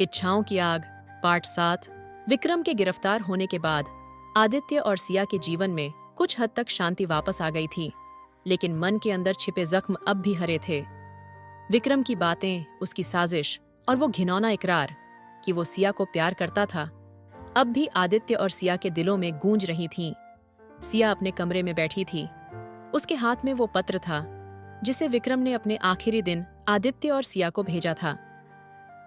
इच्छाओं की आग पार्ट 7। विक्रम के गिरफ्तार होने के बाद आदित्य और सिया के जीवन में कुछ हद तक शांति वापस आ गई थी, लेकिन मन के अंदर छिपे जख्म अब भी हरे थे। विक्रम की बातें, उसकी साजिश और वो घिनौना इकरार कि वो सिया को प्यार करता था, अब भी आदित्य और सिया के दिलों में गूंज रही थीं। सिया अपने कमरे में बैठी थी। उसके हाथ में वो पत्र था जिसे विक्रम ने अपने आखिरी दिन आदित्य और सिया को भेजा था।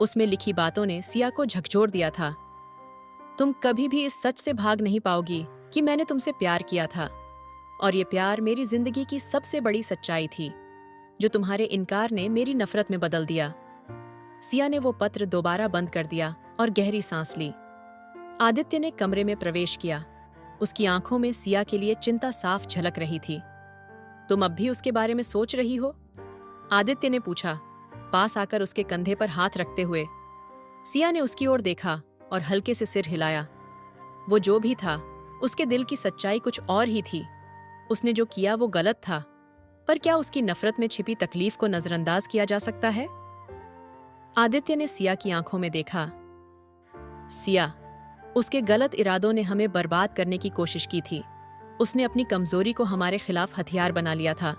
उसमें लिखी बातों ने सिया को झकझोर दिया था। तुम कभी भी इस सच से भाग नहीं पाओगी कि मैंने तुमसे प्यार किया था, और ये प्यार मेरी जिंदगी की सबसे बड़ी सच्चाई थी, जो तुम्हारे इनकार ने मेरी नफरत में बदल दिया। सिया ने वो पत्र दोबारा बंद कर दिया और गहरी सांस ली। आदित्य ने कमरे में प्रवेश किया। उसकी आंखों में सिया के लिए चिंता साफ झलक रही थी। तुम अब भी उसके बारे में सोच रही हो? आदित्य ने पूछा, पास आकर उसके कंधे पर हाथ रखते हुए। सिया ने उसकी ओर देखा और हल्के से सिर हिलाया। वो जो भी था, उसके दिल की सच्चाई कुछ और ही थी। उसने जो किया वो गलत था, पर क्या उसकी नफरत में छिपी तकलीफ को नजरअंदाज किया जा सकता है? आदित्य ने सिया की आंखों में देखा। सिया, उसके गलत इरादों ने हमें बर्बाद करने की कोशिश की थी। उसने अपनी कमजोरी को हमारे खिलाफ हथियार बना लिया था,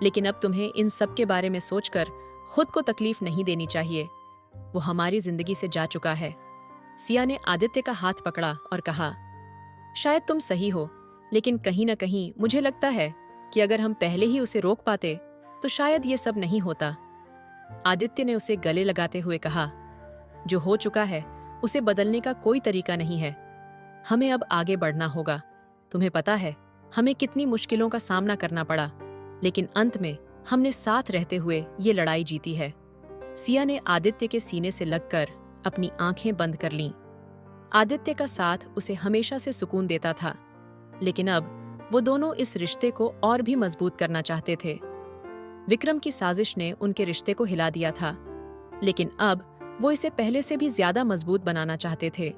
लेकिन अब तुम्हें इन सब के बारे में सोचकर खुद को तकलीफ नहीं देनी चाहिए। वो हमारी जिंदगी से जा चुका है। सिया ने आदित्य का हाथ पकड़ा और कहा, शायद तुम सही हो, लेकिन कहीं ना कहीं मुझे लगता है कि अगर हम पहले ही उसे रोक पाते तो शायद ये सब नहीं होता। आदित्य ने उसे गले लगाते हुए कहा, जो हो चुका है उसे बदलने का कोई तरीका नहीं है। हमें अब आगे बढ़ना होगा। तुम्हें पता है हमें कितनी मुश्किलों का सामना करना पड़ा, लेकिन अंत में हमने साथ रहते हुए ये लड़ाई जीती है। सिया ने आदित्य के सीने से लगकर अपनी आंखें बंद कर लीं। आदित्य का साथ उसे हमेशा से सुकून देता था, लेकिन अब वो दोनों इस रिश्ते को और भी मजबूत करना चाहते थे। विक्रम की साजिश ने उनके रिश्ते को हिला दिया था, लेकिन अब वो इसे पहले से भी ज्यादा मजबूत बनाना चाहते थे।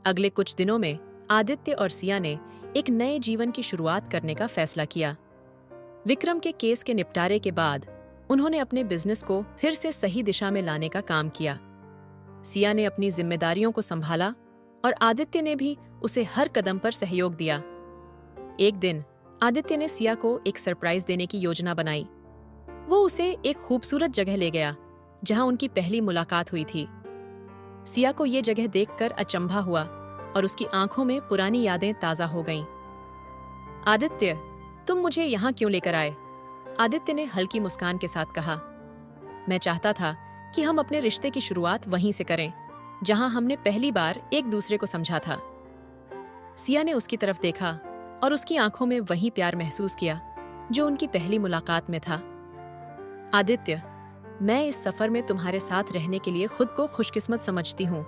अगले कुछ दिनों में आदित्य और सिया ने एक नए जीवन की शुरुआत करने का फैसला किया। विक्रम के केस के निपटारे के बाद उन्होंने अपने बिजनेस को फिर से सही दिशा में लाने का काम किया। सिया ने अपनी जिम्मेदारियों को संभाला और आदित्य ने भी उसे हर कदम पर सहयोग दिया। एक दिन आदित्य ने सिया को एक सरप्राइज देने की योजना बनाई। वो उसे एक खूबसूरत जगह ले गया जहां उनकी पहली मुलाकात हुई थी। सिया को ये जगह देखकर अचंभा हुआ और उसकी आंखों में पुरानी यादें ताजा हो गईं। आदित्य, तुम मुझे यहाँ क्यों लेकर आए? आदित्य ने हल्की मुस्कान के साथ कहा, मैं चाहता था कि हम अपने रिश्ते की शुरुआत वहीं से करें जहां हमने पहली बार एक दूसरे को समझा था। सिया ने उसकी तरफ देखा और उसकी आंखों में वही प्यार महसूस किया जो उनकी पहली मुलाकात में था। आदित्य, मैं इस सफर में तुम्हारे साथ रहने के लिए खुद को खुशकिस्मत समझती हूँ।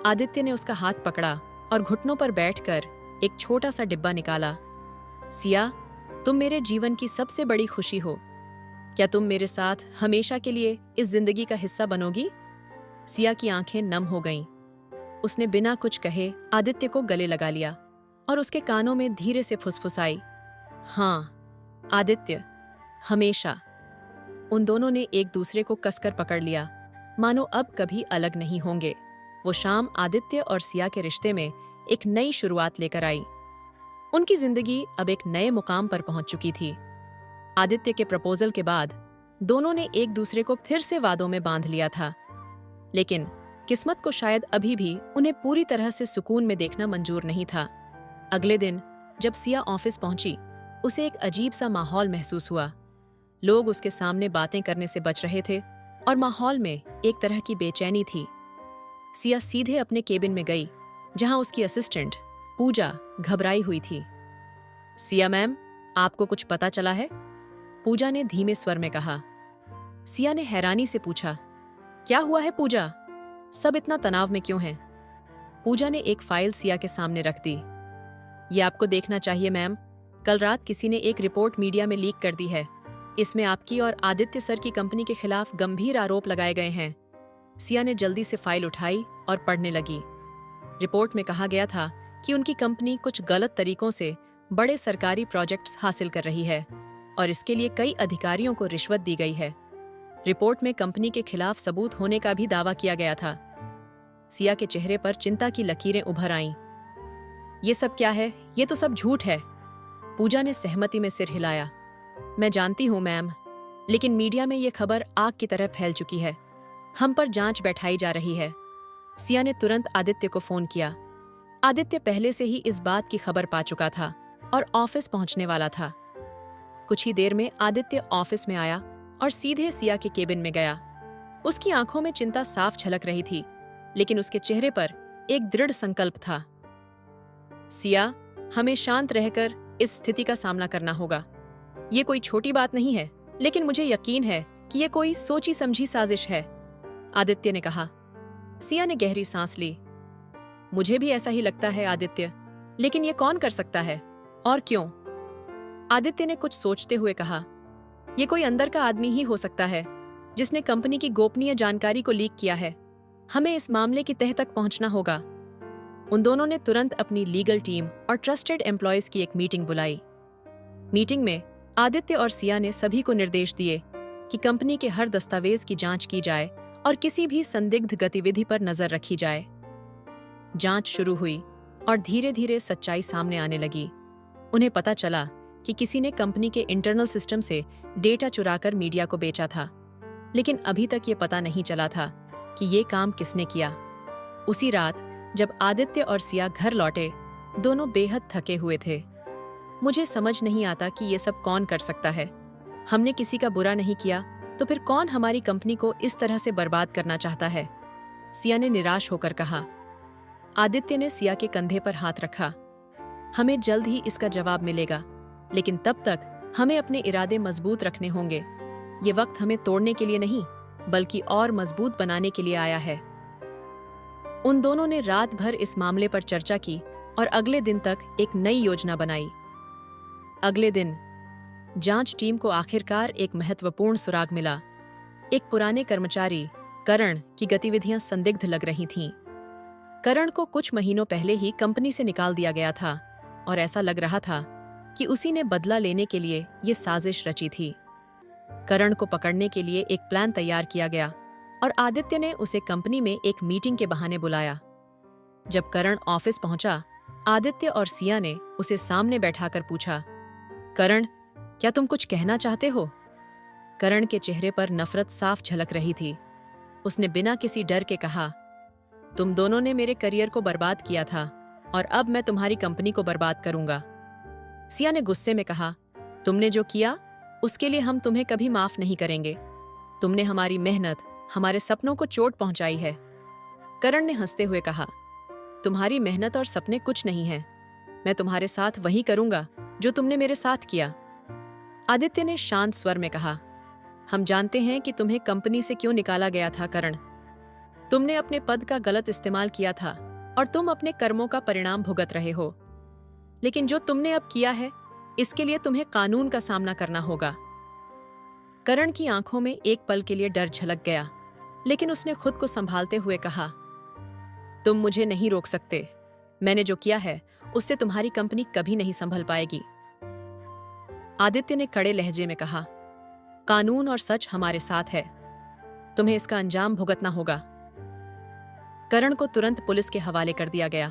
आदित्य ने उसका हाथ पकड़ा और घुटनों पर बैठकर एक छोटा सा डिब्बा निकाला। सिया, तुम मेरे जीवन की सबसे बड़ी खुशी हो। क्या तुम मेरे साथ हमेशा के लिए इस जिंदगी का हिस्सा बनोगी? सिया की आंखें नम हो गईं। उसने बिना कुछ कहे आदित्य को गले लगा लिया और उसके कानों में धीरे से फुसफुसाई, हाँ आदित्य, हमेशा। उन दोनों ने एक दूसरे को कसकर पकड़ लिया, मानो अब कभी अलग नहीं होंगे। वो शाम आदित्य और सिया के रिश्ते में एक नई शुरुआत लेकर आई। उनकी जिंदगी अब एक नए मुकाम पर पहुंच चुकी थी। आदित्य के प्रपोजल के बाद दोनों ने एक दूसरे को फिर से वादों में बांध लिया था, लेकिन किस्मत को शायद अभी भी उन्हें पूरी तरह से सुकून में देखना मंजूर नहीं था। अगले दिन जब सिया ऑफिस पहुंची, उसे एक अजीब सा माहौल महसूस हुआ। लोग उसके सामने बातें करने से बच रहे थे और माहौल में एक तरह की बेचैनी थी। सिया सीधे अपने केबिन में गई, जहां उसकी असिस्टेंट पूजा घबराई हुई थी। सिया मैम, आपको कुछ पता चला है? पूजा ने धीमे स्वर में कहा। सिया ने हैरानी से पूछा, क्या हुआ है पूजा? सब इतना तनाव में क्यों हैं? पूजा ने एक फाइल सिया के सामने रख दी। ये आपको देखना चाहिए मैम। कल रात किसी ने एक रिपोर्ट मीडिया में लीक कर दी है। इसमें आपकी और आदित्य सर की कंपनी के खिलाफ गंभीर आरोप लगाए गए हैं। सिया ने जल्दी से फाइल उठाई और पढ़ने लगी। रिपोर्ट में कहा गया था कि उनकी कंपनी कुछ गलत तरीकों से बड़े सरकारी प्रोजेक्ट्स हासिल कर रही है और इसके लिए कई अधिकारियों को रिश्वत दी गई है। रिपोर्ट में कंपनी के खिलाफ सबूत होने का भी दावा किया गया था। सिया के चेहरे पर चिंता की लकीरें उभर आईं। ये सब क्या है? ये तो सब झूठ है। पूजा ने सहमति में सिर हिलाया। मैं जानती हूँ मैम, लेकिन मीडिया में ये खबर आग की तरह फैल चुकी है। हम पर जांच बैठाई जा रही है। सिया ने तुरंत आदित्य को फोन किया। आदित्य पहले से ही इस बात की खबर पा चुका था और ऑफिस पहुंचने वाला था। कुछ ही देर में आदित्य ऑफिस में आया और सीधे सिया के केबिन में गया। उसकी आंखों में चिंता साफ झलक रही थी, लेकिन उसके चेहरे पर एक दृढ़ संकल्प था। सिया, हमें शांत रहकर इस स्थिति का सामना करना होगा। ये कोई छोटी बात नहीं है, लेकिन मुझे यकीन है कि ये कोई सोची समझी साजिश है, आदित्य ने कहा। सिया ने गहरी सांस ली। मुझे भी ऐसा ही लगता है आदित्य, लेकिन ये कौन कर सकता है और क्यों? आदित्य ने कुछ सोचते हुए कहा, ये कोई अंदर का आदमी ही हो सकता है जिसने कंपनी की गोपनीय जानकारी को लीक किया है। हमें इस मामले की तह तक पहुंचना होगा। उन दोनों ने तुरंत अपनी लीगल टीम और ट्रस्टेड एम्प्लॉयज की एक मीटिंग बुलाई। मीटिंग में आदित्य और सिया ने सभी को निर्देश दिए कि कंपनी के हर दस्तावेज की जांच की जाए और किसी भी संदिग्ध गतिविधि पर नजर रखी जाए। जांच शुरू हुई और धीरे धीरे सच्चाई सामने आने लगी। उन्हें पता चला कि किसी ने कंपनी के इंटरनल सिस्टम से डेटा चुराकर मीडिया को बेचा था, लेकिन अभी तक ये पता नहीं चला था कि ये काम किसने किया। उसी रात जब आदित्य और सिया घर लौटे, दोनों बेहद थके हुए थे। मुझे समझ नहीं आता कि ये सब कौन कर सकता है। हमने किसी का बुरा नहीं किया, तो फिर कौन हमारी कंपनी को इस तरह से बर्बाद करना चाहता है? सिया ने निराश होकर कहा। आदित्य ने सिया के कंधे पर हाथ रखा। हमें जल्द ही इसका जवाब मिलेगा, लेकिन तब तक हमें अपने इरादे मजबूत रखने होंगे। ये वक्त हमें तोड़ने के लिए नहीं, बल्कि और मजबूत बनाने के लिए आया है। उन दोनों ने रात भर इस मामले पर चर्चा की और अगले दिन तक एक नई योजना बनाई। अगले दिन जांच टीम को आखिरकार एक महत्वपूर्ण सुराग मिला। एक पुराने कर्मचारी करण की गतिविधियां संदिग्ध लग रही थीं। करण को कुछ महीनों पहले ही कंपनी से निकाल दिया गया था और ऐसा लग रहा था कि उसी ने बदला लेने के लिए ये साजिश रची थी। करण को पकड़ने के लिए एक प्लान तैयार किया गया और आदित्य ने उसे कंपनी में एक मीटिंग के बहाने बुलाया। जब करण ऑफिस पहुंचा, आदित्य और सिया ने उसे सामने बैठाकर पूछा, करण, क्या तुम कुछ कहना चाहते हो? करण के चेहरे पर नफरत साफ झलक रही थी। उसने बिना किसी डर के कहा, तुम दोनों ने मेरे करियर को बर्बाद किया था और अब मैं तुम्हारी कंपनी को बर्बाद करूंगा। सिया ने गुस्से में कहा, तुमने जो किया उसके लिए हम तुम्हें कभी माफ नहीं करेंगे। तुमने हमारी मेहनत, हमारे सपनों को चोट पहुंचाई है। करण ने हंसते हुए कहा, तुम्हारी मेहनत और सपने कुछ नहीं है। मैं तुम्हारे साथ वही करूंगा जो तुमने मेरे साथ किया। आदित्य ने शांत स्वर में कहा, हम जानते हैं कि तुम्हें कंपनी से क्यों निकाला गया था करण। तुमने अपने पद का गलत इस्तेमाल किया था और तुम अपने कर्मों का परिणाम भुगत रहे हो। लेकिन जो तुमने अब किया है, इसके लिए तुम्हें कानून का सामना करना होगा। करण की आंखों में एक पल के लिए डर झलक गया, लेकिन उसने खुद को संभालते हुए कहा, तुम मुझे नहीं रोक सकते। मैंने जो किया है उससे तुम्हारी कंपनी कभी नहीं संभल पाएगी। आदित्य ने कड़े लहजे में कहा, कानून और सच हमारे साथ है। तुम्हें इसका अंजाम भुगतना होगा। करण को तुरंत पुलिस के हवाले कर दिया गया।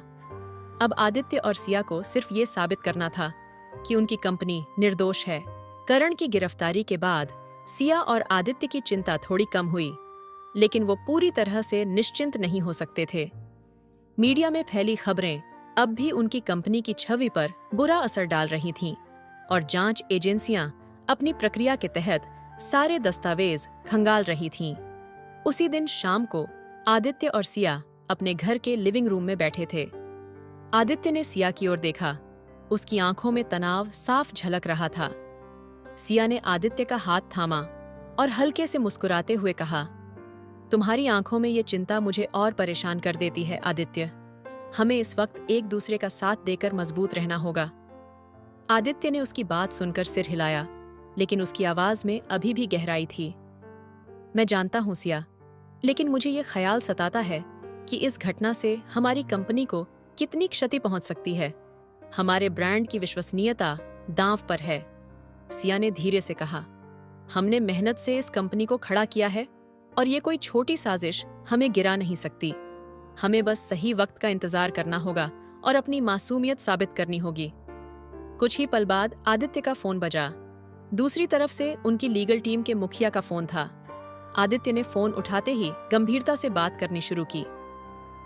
अब आदित्य और सिया को सिर्फ ये साबित करना था कि उनकी कंपनी निर्दोष है। करण की गिरफ्तारी के बाद सिया और आदित्य की चिंता थोड़ी कम हुई, लेकिन वो पूरी तरह से निश्चिंत नहीं हो सकते थे। मीडिया में फैली खबरें अब भी उनकी कंपनी की छवि पर बुरा असर डाल रही थीं और जांच एजेंसियां अपनी प्रक्रिया के तहत सारे दस्तावेज खंगाल रही थीं। उसी दिन शाम को आदित्य और सिया अपने घर के लिविंग रूम में बैठे थे। आदित्य ने सिया की ओर देखा। उसकी आंखों में तनाव साफ झलक रहा था। सिया ने आदित्य का हाथ थामा और हल्के से मुस्कुराते हुए कहा, तुम्हारी आंखों में ये चिंता मुझे और परेशान कर देती है आदित्य। हमें इस वक्त एक दूसरे का साथ देकर मजबूत रहना होगा। आदित्य ने उसकी बात सुनकर सिर हिलाया, लेकिन उसकी आवाज में अभी भी गहराई थी। मैं जानता हूं सिया, लेकिन मुझे ये ख्याल सताता है कि इस घटना से हमारी कंपनी को कितनी क्षति पहुंच सकती है। हमारे ब्रांड की विश्वसनीयता दांव पर है। सिया ने धीरे से कहा, हमने मेहनत से इस कंपनी को खड़ा किया है और ये कोई छोटी साजिश हमें गिरा नहीं सकती। हमें बस सही वक्त का इंतजार करना होगा और अपनी मासूमियत साबित करनी होगी। कुछ ही पल बाद आदित्य का फोन बजा। दूसरी तरफ से उनकी लीगल टीम के मुखिया का फोन था। आदित्य ने फोन उठाते ही गंभीरता से बात करनी शुरू की।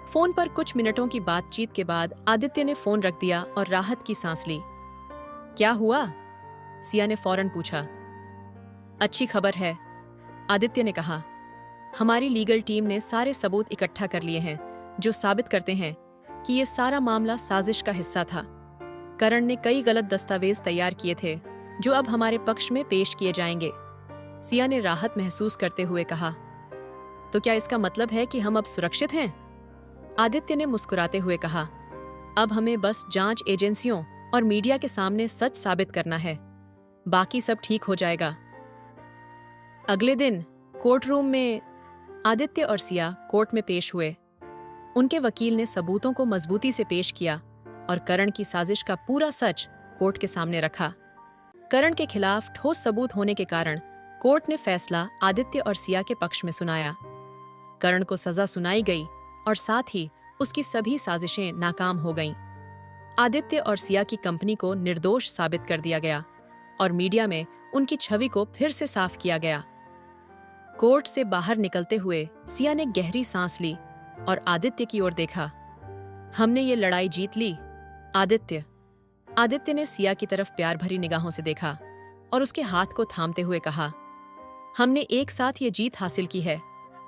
फोन पर कुछ मिनटों की बातचीत के बाद आदित्य ने फोन रख दिया और राहत की सांस ली। क्या हुआ? सिया ने फौरन पूछा। अच्छी खबर है, आदित्य ने कहा। हमारी लीगल टीम ने सारे सबूत इकट्ठा कर लिए हैं जो साबित करते हैं कि ये सारा मामला साजिश का हिस्सा था। करण ने कई गलत दस्तावेज तैयार किए थे जो अब हमारे पक्ष में पेश किए जाएंगे। सिया ने राहत महसूस करते हुए कहा। तो क्या इसका मतलब है कि हम अब सुरक्षित हैं? आदित्य ने मुस्कुराते हुए कहा। अब हमें बस जांच एजेंसियों और मीडिया के सामने सच साबित करना है, बाकी सब ठीक हो जाएगा। अगले दिन कोर्ट रूम में आदित्य और सिया कोर्ट में पेश हुए। उनके वकील ने सबूतों को मजबूती से पेश किया और करण की साजिश का पूरा सच कोर्ट के सामने रखा। करण के खिलाफ ठोस सबूत होने के कारण कोर्ट ने फैसला आदित्य और सिया के पक्ष में सुनाया। करण को सजा सुनाई गई और साथ ही उसकी सभी साजिशें नाकाम हो गईं। आदित्य और सिया की कंपनी को निर्दोष साबित कर दिया गया और मीडिया में उनकी छवि को फिर से साफ किया गया। कोर्ट से बाहर निकलते हुए सिया ने गहरी सांस ली और आदित्य की ओर देखा। हमने ये लड़ाई जीत ली, आदित्य। आदित्य ने सिया की तरफ प्यार भरी निगाहों से देखा और उसके हाथ को थामते हुए कहा, हमने एक साथ ये जीत हासिल की है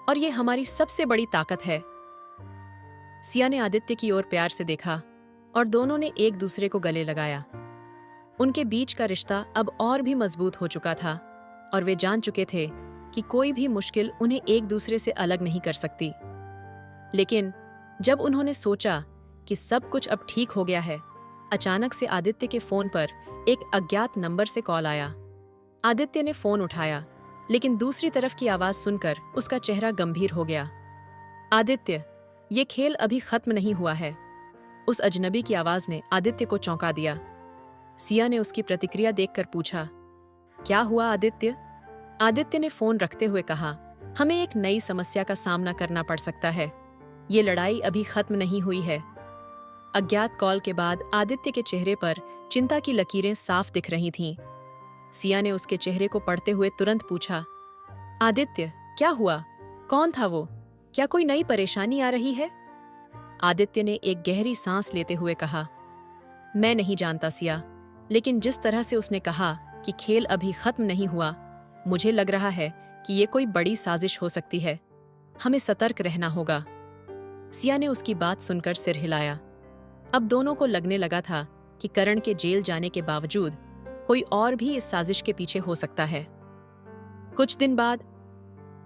और ये हमारी सबसे बड़ी ताकत है। सिया ने आदित्य की ओर प्यार से देखा और दोनों ने एक दूसरे को गले लगाया। उनके बीच का रिश्ता अब और भी मजबूत हो चुका था और वे जान चुके थे कि कोई भी मुश्किल उन्हें एक दूसरे से अलग नहीं कर सकती। लेकिन जब उन्होंने सोचा कि सब कुछ अब ठीक हो गया है, अचानक से आदित्य के फोन पर एक अज्ञात नंबर से कॉल आया। आदित्य ने फोन उठाया, लेकिन दूसरी तरफ की आवाज सुनकर उसका चेहरा गंभीर हो गया। आदित्य, ये खेल अभी खत्म नहीं हुआ है। उस अजनबी की आवाज ने आदित्य को चौंका दिया। सिया ने उसकी प्रतिक्रिया देखकर पूछा, क्या हुआ आदित्य? आदित्य ने फोन रखते हुए कहा, हमें एक नई समस्या का सामना करना पड़ सकता है। ये लड़ाई अभी खत्म नहीं हुई है। अज्ञात कॉल के बाद आदित्य के चेहरे पर चिंता की लकीरें साफ दिख रही थीं। सिया ने उसके चेहरे को पढ़ते हुए तुरंत पूछा, आदित्य, क्या हुआ? कौन था वो? क्या कोई नई परेशानी आ रही है? आदित्य ने एक गहरी सांस लेते हुए कहा, मैं नहीं जानता सिया, लेकिन जिस तरह से उसने कहा कि खेल अभी खत्म नहीं हुआ, मुझे लग रहा है कि ये कोई बड़ी साजिश हो सकती है। हमें सतर्क रहना होगा। सिया ने उसकी बात सुनकर सिर हिलाया। अब दोनों को लगने लगा था कि करण के जेल जाने के बावजूद कोई और भी इस साजिश के पीछे हो सकता है। कुछ दिन बाद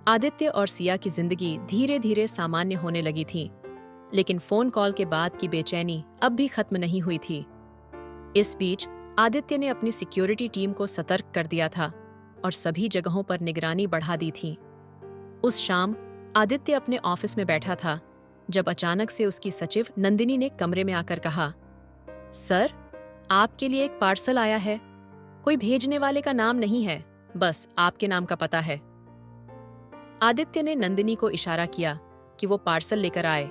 आदित्य और सिया की जिंदगी धीरे धीरे सामान्य होने लगी थी, लेकिन फोन कॉल के बाद की बेचैनी अब भी खत्म नहीं हुई थी। इस बीच आदित्य ने अपनी सिक्योरिटी टीम को सतर्क कर दिया था और सभी जगहों पर निगरानी बढ़ा दी थी। उस शाम आदित्य अपने ऑफिस में बैठा था जब अचानक से उसकी सचिव नंदिनी ने कमरे में आकर कहा, सर, आपके लिए एक पार्सल आया है। कोई भेजने वाले का नाम नहीं है, बस आपके नाम का पता है। आदित्य ने नंदिनी को इशारा किया कि वो पार्सल लेकर आए।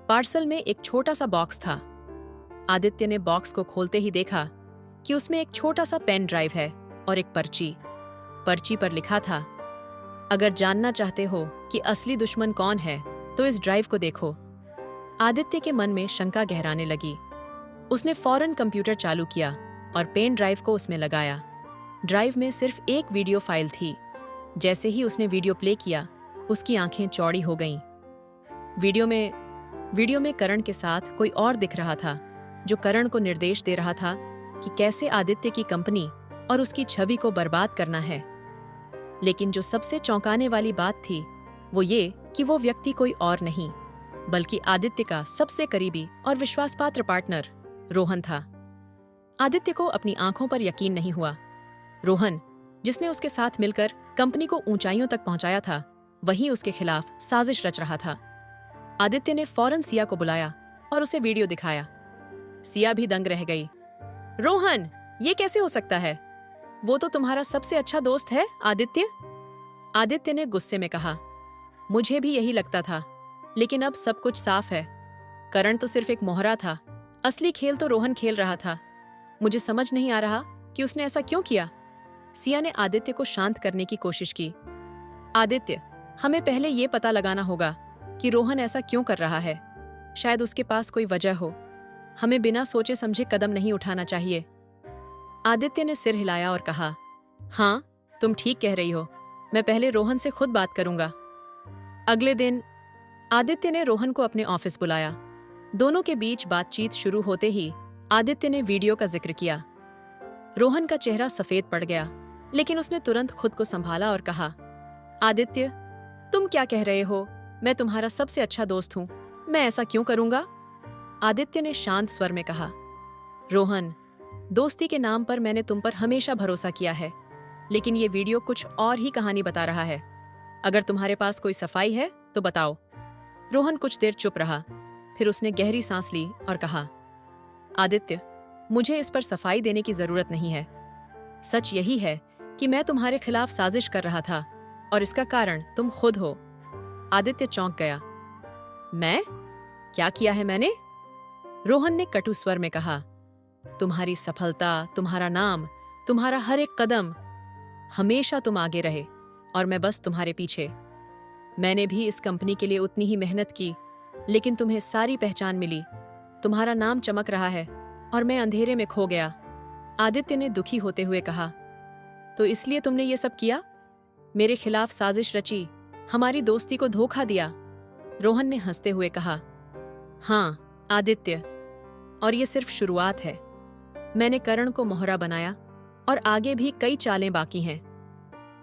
पार्सल में एक छोटा सा बॉक्स था। आदित्य ने बॉक्स को खोलते ही देखा कि उसमें एक छोटा सा पेन ड्राइव है और एक पर्ची। पर्ची पर लिखा था, अगर जानना चाहते हो कि असली दुश्मन कौन है तो इस ड्राइव को देखो। आदित्य के मन में शंका गहराने लगी। उसने फौरन कंप्यूटर चालू किया और पेन ड्राइव को उसमें लगाया। ड्राइव में सिर्फ एक वीडियो फाइल थी। जैसे ही उसने वीडियो प्ले किया, उसकी आंखें चौड़ी हो गईं। वीडियो में करण के साथ कोई और दिख रहा था, जो करण को निर्देश दे रहा था कि कैसे आदित्य की कंपनी और उसकी छवि को बर्बाद करना है। लेकिन जो सबसे चौंकाने वाली बात थी, वो ये कि वो व्यक्ति कोई और नहीं, बल्कि आदित्य का सबसे करीबी और विश्वासपात्र पार्टनर रोहन था। आदित्य को अपनी आंखों पर यकीन नहीं हुआ। रोहन, जिसने उसके साथ मिलकर कंपनी को ऊंचाइयों तक पहुंचाया था, वही उसके खिलाफ साजिश रच रहा था। आदित्य ने फौरन सिया को बुलाया और उसे वीडियो दिखाया। सिया भी दंग रह गई। रोहन, ये कैसे हो सकता है? वो तो तुम्हारा सबसे अच्छा दोस्त है, आदित्य। आदित्य ने गुस्से में कहा, मुझे भी यही लगता था, लेकिन अब सब कुछ साफ है। करण तो सिर्फ एक मोहरा था, असली खेल तो रोहन खेल रहा था। मुझे समझ नहीं आ रहा कि उसने ऐसा क्यों किया। सिया ने आदित्य को शांत करने की कोशिश की। आदित्य, हमें पहले ये पता लगाना होगा कि रोहन ऐसा क्यों कर रहा है। शायद उसके पास कोई वजह हो। हमें बिना सोचे समझे कदम नहीं उठाना चाहिए। आदित्य ने सिर हिलाया और कहा, हाँ, तुम ठीक कह रही हो। मैं पहले रोहन से खुद बात करूंगा। अगले दिन आदित्य ने रोहन को अपने ऑफिस बुलाया। दोनों के बीच बातचीत शुरू होते ही आदित्य ने वीडियो का जिक्र किया। रोहन का चेहरा सफेद पड़ गया, लेकिन उसने तुरंत खुद को संभाला और कहा, आदित्य, तुम क्या कह रहे हो? मैं तुम्हारा सबसे अच्छा दोस्त हूं। मैं ऐसा क्यों करूंगा? आदित्य ने शांत स्वर में कहा, रोहन, दोस्ती के नाम पर मैंने तुम पर हमेशा भरोसा किया है, लेकिन ये वीडियो कुछ और ही कहानी बता रहा है। अगर तुम्हारे पास कोई सफाई है तो बताओ। रोहन कुछ देर चुप रहा, फिर उसने गहरी सांस ली और कहा, आदित्य, मुझे इस पर सफाई देने की जरूरत नहीं है। सच यही है कि मैं तुम्हारे खिलाफ साजिश कर रहा था और इसका कारण तुम खुद हो। आदित्य चौंक गया। मैं? क्या किया है मैंने? रोहन ने कटु स्वर में कहा, तुम्हारी सफलता, तुम्हारा नाम, तुम्हारा हर एक कदम, हमेशा तुम आगे रहे और मैं बस तुम्हारे पीछे। मैंने भी इस कंपनी के लिए उतनी ही मेहनत की, लेकिन तुम्हें सारी पहचान मिली। तुम्हारा नाम चमक रहा है और मैं अंधेरे में खो गया। आदित्य ने दुखी होते हुए कहा, तो इसलिए तुमने ये सब किया? मेरे खिलाफ साजिश रची, हमारी दोस्ती को धोखा दिया। रोहन ने हंसते हुए कहा, हाँ आदित्य, और ये सिर्फ शुरुआत है। मैंने करण को मोहरा बनाया और आगे भी कई चालें बाकी हैं।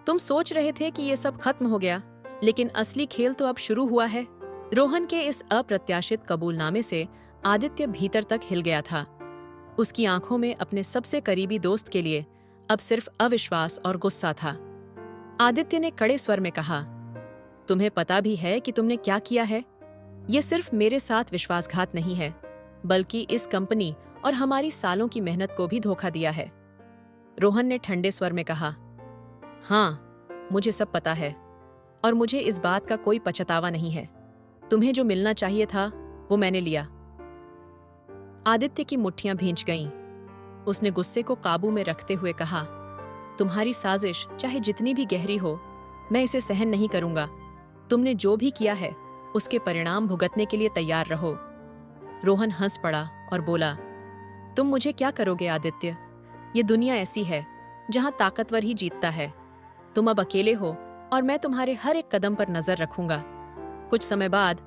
तुम सोच रहे थे कि ये सब खत्म हो गया, लेकिन असली खेल तो अब शुरू हुआ है। रोहन के इस अप्रत्याशित कबूलनामे से आदित्य भीतर तक हिल गया था। उसकी आंखों में अपने सबसे करीबी दोस्त के लिए अब सिर्फ अविश्वास और गुस्सा था। आदित्य ने कड़े स्वर में कहा, तुम्हें पता भी है कि तुमने क्या किया है? ये सिर्फ मेरे साथ विश्वासघात नहीं है, बल्कि इस कंपनी और हमारी सालों की मेहनत को भी धोखा दिया है। रोहन ने ठंडे स्वर में कहा, हाँ, मुझे सब पता है और मुझे इस बात का कोई पछतावा नहीं है। तुम्हें जो मिलना चाहिए था वो मैंने लिया। आदित्य की मुट्ठियां भींच गईं। उसने गुस्से को काबू में रखते हुए कहा, तुम्हारी साजिश चाहे जितनी भी गहरी हो, मैं इसे सहन नहीं करूंगा। तुमने जो भी किया है उसके परिणाम भुगतने के लिए तैयार रहो। रोहन हंस पड़ा और बोला, तुम मुझे क्या करोगे आदित्य? ये दुनिया ऐसी है जहां ताकतवर ही जीतता है। तुम अब अकेले हो और मैं तुम्हारे हर एक कदम पर नजर रखूंगा। कुछ समय बाद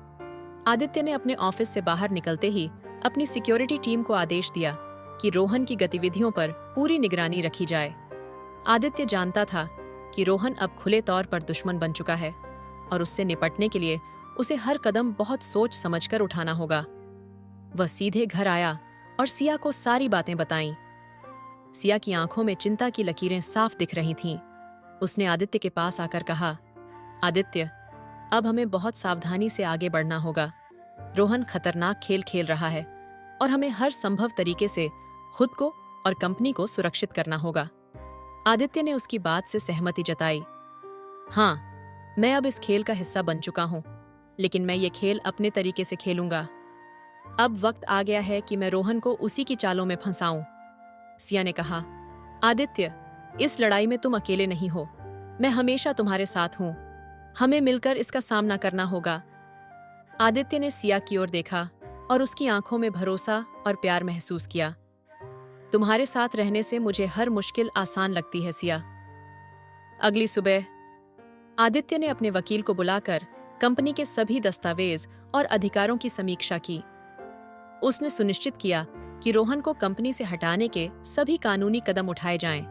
आदित्य ने अपने ऑफिस से बाहर निकलते ही अपनी सिक्योरिटी टीम को आदेश दिया कि रोहन की गतिविधियों पर पूरी निगरानी रखी जाए। आदित्य जानता था कि रोहन अब खुले तौर पर दुश्मन बन चुका है और उससे निपटने के लिए उसे हर कदम बहुत सोच समझकर उठाना होगा। वह सीधे घर आया और सिया को सारी बातें बताईं। सिया की आंखों में चिंता की लकीरें साफ दिख रही थीं। उसने आदित्य के पास आकर कहा, आदित्य, अब हमें बहुत सावधानी से आगे बढ़ना होगा। रोहन खतरनाक खेल खेल रहा है और हमें हर संभव तरीके से खुद को और कंपनी को सुरक्षित करना होगा। आदित्य ने उसकी बात से सहमति जताई। हाँ, मैं अब इस खेल का हिस्सा बन चुका हूं, लेकिन मैं ये खेल अपने तरीके से खेलूंगा। अब वक्त आ गया है कि मैं रोहन को उसी की चालों में फंसाऊं। सिया ने कहा, आदित्य, इस लड़ाई में तुम अकेले नहीं हो। मैं हमेशा तुम्हारे साथ हूं। हमें मिलकर इसका सामना करना होगा। आदित्य ने सिया की ओर देखा और उसकी आंखों में भरोसा और प्यार महसूस किया। तुम्हारे साथ रहने से मुझे हर मुश्किल आसान लगती है सिया। अगली सुबह आदित्य ने अपने वकील को बुलाकर कंपनी के सभी दस्तावेज और अधिकारों की समीक्षा की। उसने सुनिश्चित किया कि रोहन को कंपनी से हटाने के सभी कानूनी कदम उठाए जाएं।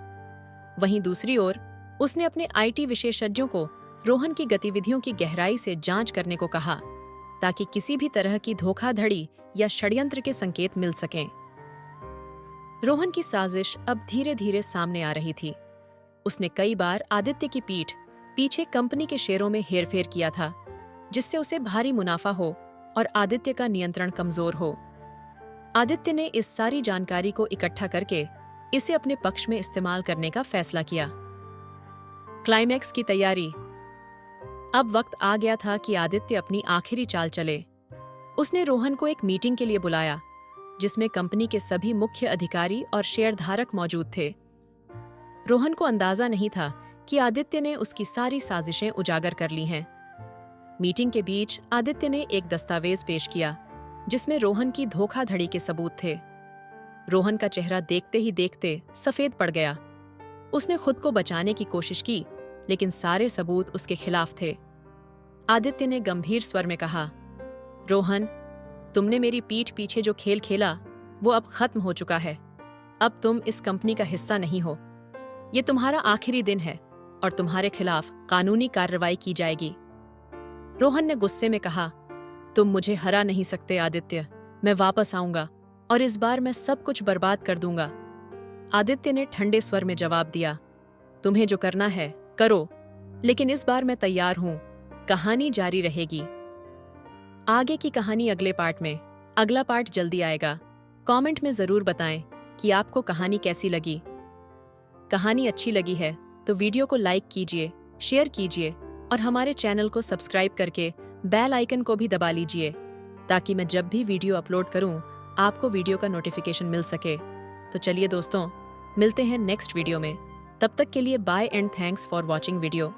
वहीं दूसरी ओर उसने अपने आईटी विशेषज्ञों को रोहन की गतिविधियों की गहराई से जांच करने को कहा, ताकि किसी भी तरह की धोखाधड़ी या षड्यंत्र के संकेत मिल सकें। रोहन की साजिश अब धीरे धीरे सामने आ रही थी। उसने कई बार आदित्य की पीठ पीछे कंपनी के शेयरों में हेरफेर किया था, जिससे उसे भारी मुनाफा हो और आदित्य का नियंत्रण कमजोर हो। आदित्य ने इस सारी जानकारी को इकट्ठा करके इसे अपने पक्ष में इस्तेमाल करने का फैसला किया। क्लाइमैक्स की तैयारी। अब वक्त आ गया था कि आदित्य अपनी आखिरी चाल चले। उसने रोहन को एक मीटिंग के लिए बुलाया, जिसमें कंपनी के सभी मुख्य अधिकारी और शेयरधारक मौजूद थे। रोहन को अंदाजा नहीं था कि आदित्य ने उसकी सारी साजिशें उजागर कर ली हैं। मीटिंग के बीच आदित्य ने एक दस्तावेज पेश किया, जिसमें रोहन की धोखाधड़ी के सबूत थे। रोहन का चेहरा देखते ही देखते सफेद पड़ गया। उसने खुद को बचाने की कोशिश की, लेकिन सारे सबूत उसके खिलाफ थे। आदित्य ने गंभीर स्वर में कहा, रोहन, तुमने मेरी पीठ पीछे जो खेल खेला वो अब खत्म हो चुका है। अब तुम इस कंपनी का हिस्सा नहीं हो। ये तुम्हारा आखिरी दिन है और तुम्हारे खिलाफ कानूनी कार्रवाई की जाएगी। रोहन ने गुस्से में कहा, तुम मुझे हरा नहीं सकते आदित्य। मैं वापस आऊंगा और इस बार मैं सब कुछ बर्बाद कर दूंगा। आदित्य ने ठंडे स्वर में जवाब दिया, तुम्हें जो करना है करो, लेकिन इस बार मैं तैयार हूं। कहानी जारी रहेगी। आगे की कहानी अगले पार्ट में। अगला पार्ट जल्दी आएगा। कमेंट में जरूर बताएं कि आपको कहानी कैसी लगी। कहानी अच्छी लगी है तो वीडियो को लाइक कीजिए, शेयर कीजिए और हमारे चैनल को सब्सक्राइब करके बेल आइकन को भी दबा लीजिए, ताकि मैं जब भी वीडियो अपलोड करूं आपको वीडियो का नोटिफिकेशन मिल सके। तो चलिए दोस्तों, मिलते हैं नेक्स्ट वीडियो में। तब तक के लिए bye and thanks for watching video.